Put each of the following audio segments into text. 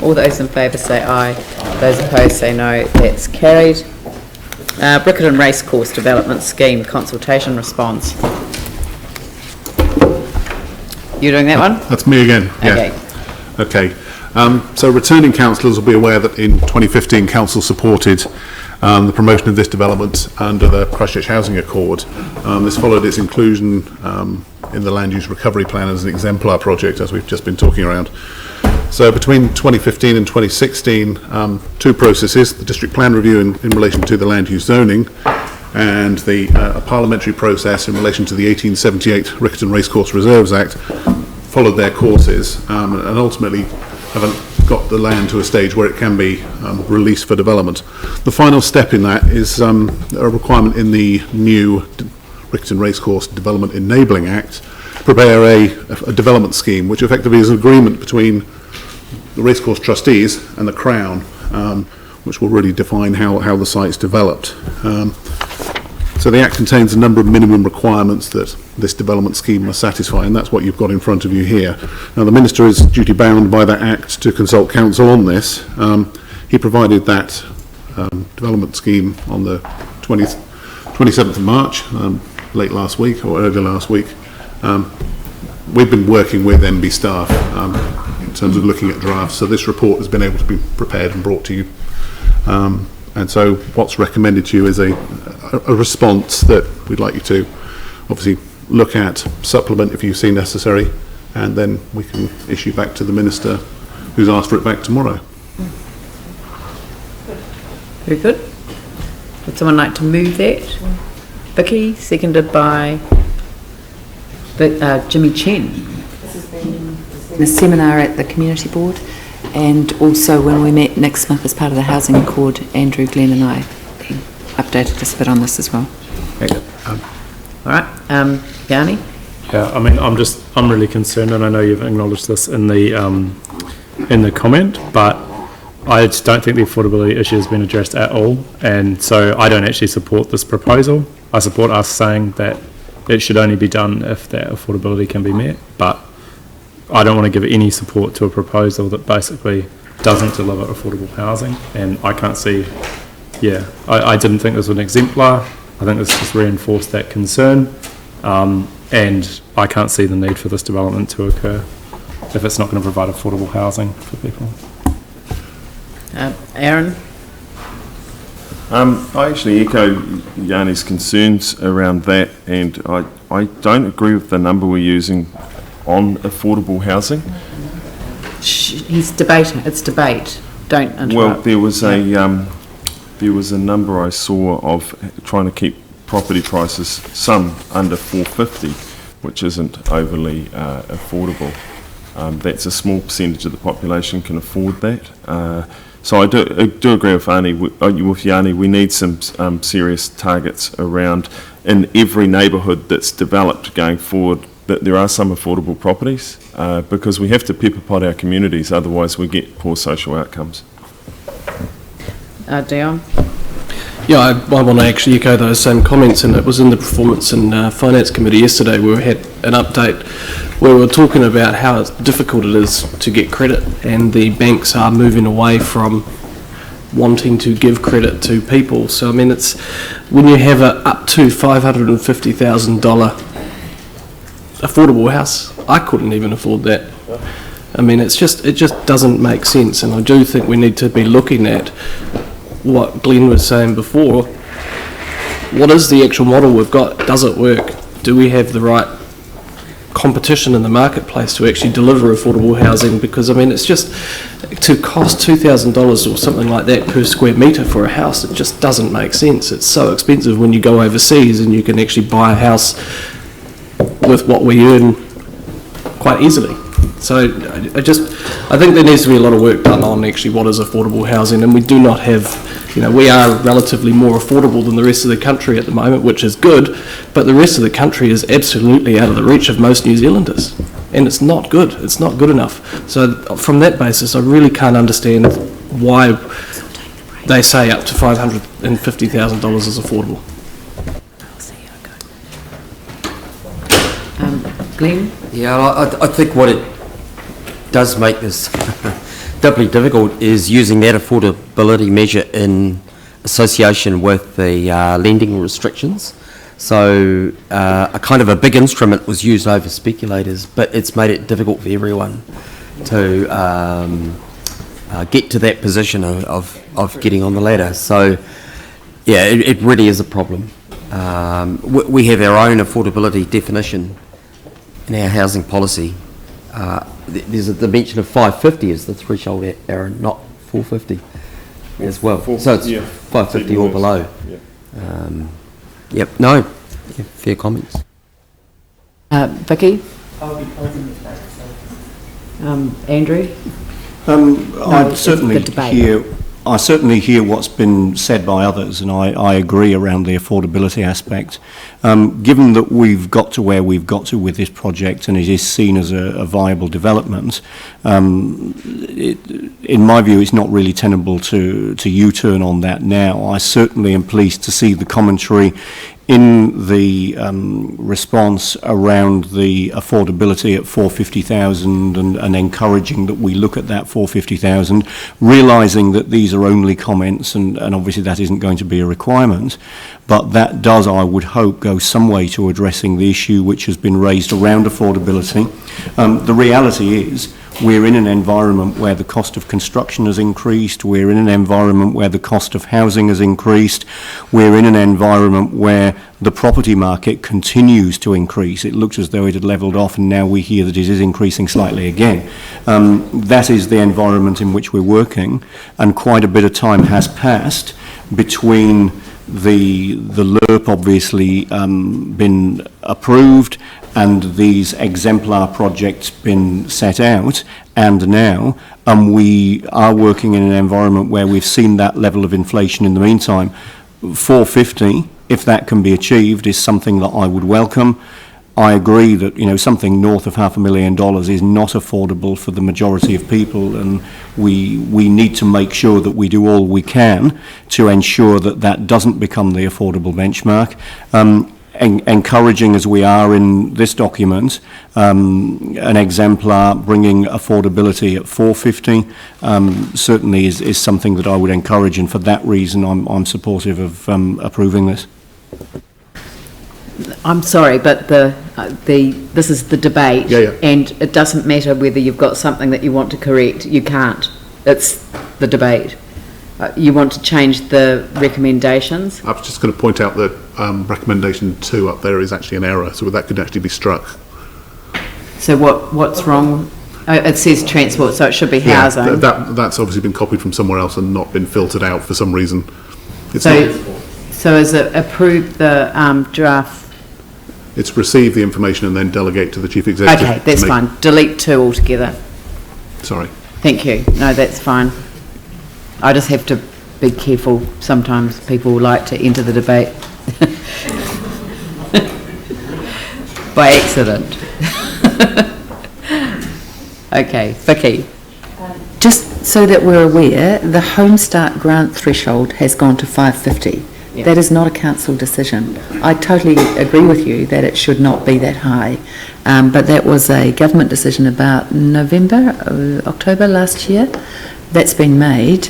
All those in favour say aye. Those opposed say no. That's carried. Riccarton Racecourse Development Scheme Consultation Response. You doing that one? That's me again. Yeah. Okay. So returning councillors will be aware that in 2015 council supported the promotion of this development under the Christchurch Housing Accord. This followed its inclusion in the Land Use Recovery Plan as an exemplar project, as we've just been talking around. So between 2015 and 2016, two processes: the district plan review in relation to the land use zoning, and the parliamentary process in relation to the 1878 Riccarton Racecourse Reserves Act, followed their courses and ultimately haven't got the land to a stage where it can be released for development. The final step in that is a requirement in the new Riccarton Racecourse Development Enabling Act to prepare a development scheme, which effectively is an agreement between the racecourse trustees and the Crown, which will really define how the site's developed. So the Act contains a number of minimum requirements that this development scheme must satisfy, and that's what you've got in front of you here. Now, the Minister is duty bound by that Act to consult Council on this. He provided that development scheme on the 27th of March, late last week or early last week. We've been working with MB staff in terms of looking at drafts, so this report has been able to be prepared and brought to you. And so what's recommended to you is a response that we'd like you to obviously look at, supplement if you see necessary, and then we can issue back to the Minister, who's asked for it back tomorrow. Very good. Would someone like to move that? Vicky, seconded by Jimmy Chen. This has been a seminar at the Community Board, and also when we met Nick Smith as part of the Housing Accord, Andrew, Glenn and I updated us a bit on this as well. Very good. All right, Yanni? Yeah, I mean, I'm really concerned, and I know you've acknowledged this in the comment, but I just don't think the affordability issue has been addressed at all, and so I don't actually support this proposal. I support us saying that it should only be done if that affordability can be met, but I don't want to give any support to a proposal that basically doesn't deliver affordable housing, and I can't see, I didn't think this was an exemplar. I think this just reinforced that concern, and I can't see the need for this development to occur if it's not going to provide affordable housing for people. Aaron? I actually echo Yanni's concerns around that, and I don't agree with the number we're using on affordable housing. He's debating. It's debate. Don't interrupt. Well, there was a number I saw of trying to keep property prices some under 450, which isn't overly affordable. That's a small percentage of the population can afford that. So I do agree with Yanni. We need some serious targets around in every neighbourhood that's developed going forward, that there are some affordable properties, because we have to pepper pot our communities, otherwise we get poor social outcomes. Dion? Yeah, I want to actually echo those same comments, and it was in the Performance and Finance Committee yesterday where we had an update where we were talking about how difficult it is to get credit, and the banks are moving away from wanting to give credit to people. So I mean, it's when you have a up to $550,000 affordable house, I couldn't even afford that. I mean, it just doesn't make sense, and I do think we need to be looking at what Glenn was saying before. What is the actual model we've got? Does it work? Do we have the right competition in the marketplace to actually deliver affordable housing? Because I mean, it's just to cost $2,000 or something like that per square metre for a house, it just doesn't make sense. It's so expensive when you go overseas and you can actually buy a house with what we earn quite easily. So I think there needs to be a lot of work done on actually what is affordable housing, and we do not have, we are relatively more affordable than the rest of the country at the moment, which is good, but the rest of the country is absolutely out of the reach of most New Zealanders, and it's not good. It's not good enough. So from that basis, I really can't understand why they say up to $550,000 is affordable. Glenn? Yeah, I think what it does make this doubly difficult is using that affordability measure in association with the lending restrictions. So a kind of a big instrument was used over speculators, but it's made it difficult for everyone to get to that position of getting on the ladder. So yeah, it really is a problem. We have our own affordability definition in our housing policy. There's a dimension of 550 as the threshold, Aaron, not 450 as well. So it's 550 or below. Yep, no, yeah, fair comments. Vicky? Andrew? I certainly hear what's been said by others, and I agree around the affordability aspect. Given that we've got to where we've got to with this project and it is seen as a viable development, in my view it's not really tenable to U-turn on that now. I certainly am pleased to see the commentary in the response around the affordability at 450,000 and encouraging that we look at that 450,000, realising that these are only comments and obviously that isn't going to be a requirement, but that does, I would hope, go some way to addressing the issue which has been raised around affordability. The reality is we're in an environment where the cost of construction has increased, we're in an environment where the cost of housing has increased, we're in an environment where the property market continues to increase. It looks as though it had levelled off and now we hear that it is increasing slightly again. That is the environment in which we're working, and quite a bit of time has passed between the LERP obviously been approved and these exemplar projects been set out, and now we are working in an environment where we've seen that level of inflation in the meantime. 450, if that can be achieved, is something that I would welcome. I agree that, you know, something north of $500,000 is not affordable for the majority of people, and we need to make sure that we do all we can to ensure that that doesn't become the affordable benchmark. Encouraging as we are in this document, an exemplar bringing affordability at 450 certainly is something that I would encourage, and for that reason I'm supportive of approving this. I'm sorry, but this is the debate, and it doesn't matter whether you've got something that you want to correct. You can't. It's the debate. You want to change the recommendations? I was just going to point out that recommendation 2 up there is actually an error, so that could actually be struck. So what's wrong? Oh, it says transport, so it should be housing. Yeah, that's obviously been copied from somewhere else and not been filtered out for some reason. So is it approve the draft? It's receive the information and then delegate to the chief executive. Okay, that's fine. Delete 2 altogether. Sorry. Thank you. No, that's fine. I just have to be careful. Sometimes people like to enter the debate by accident. Okay, Vicky. Just so that we're aware, the Home Start grant threshold has gone to 550. Yeah. That is not a council decision. I totally agree with you that it should not be that high, but that was a government decision about October last year. That's been made,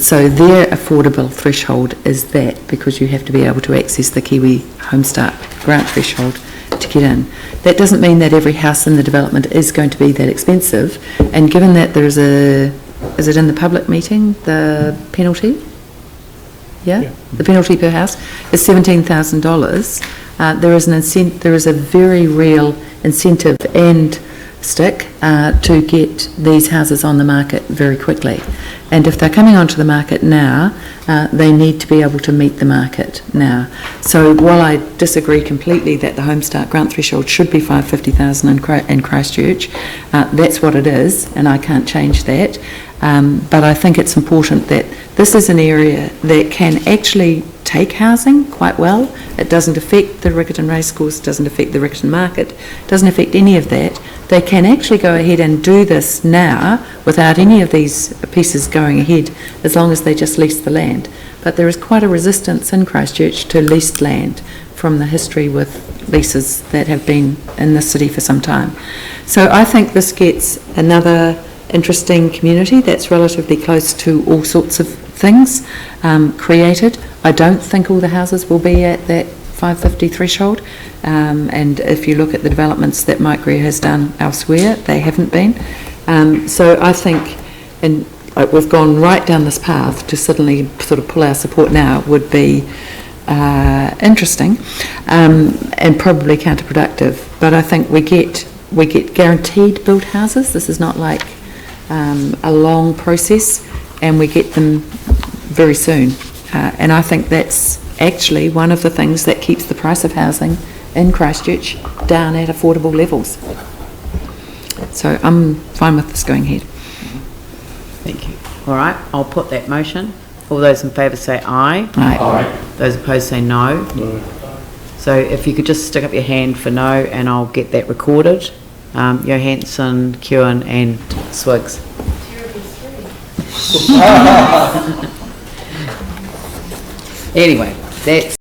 so their affordable threshold is that, because you have to be able to access the Kiwi Home Start grant threshold to get in. That doesn't mean that every house in the development is going to be that expensive, and given that there's is it in the public meeting, the penalty? Yeah. The penalty per house is $17,000. There is a very real incentive and stick to get these houses on the market very quickly, and if they're coming onto the market now, they need to be able to meet the market now. So while I disagree completely that the Home Start grant threshold should be 550,000 in Christchurch, that's what it is, and I can't change that. But I think it's important that this is an area that can actually take housing quite well. It doesn't affect the Riccarton Racecourse, doesn't affect the Riccarton market, doesn't affect any of that. They can actually go ahead and do this now without any of these pieces going ahead, as long as they just lease the land. But there is quite a resistance in Christchurch to leased land from the history with leases that have been in the city for some time. So I think this gets another interesting community that's relatively close to all sorts of things created. I don't think all the houses will be at that 550 threshold, and if you look at the developments that Mike Greer has done elsewhere, they haven't been. So I think, and we've gone right down this path to suddenly sort of pull our support now would be interesting and probably counterproductive. But I think we get guaranteed built houses. This is not like a long process, and we get them very soon. And I think that's actually one of the things that keeps the price of housing in Christchurch down at affordable levels. So I'm fine with this going ahead. Thank you. All right, I'll put that motion. All those in favour say aye. Aye. Those opposed say no. No. So if you could just stick up your hand for no, and I'll get that recorded. Johansson, Kewen and Swiggs. Anyway, that's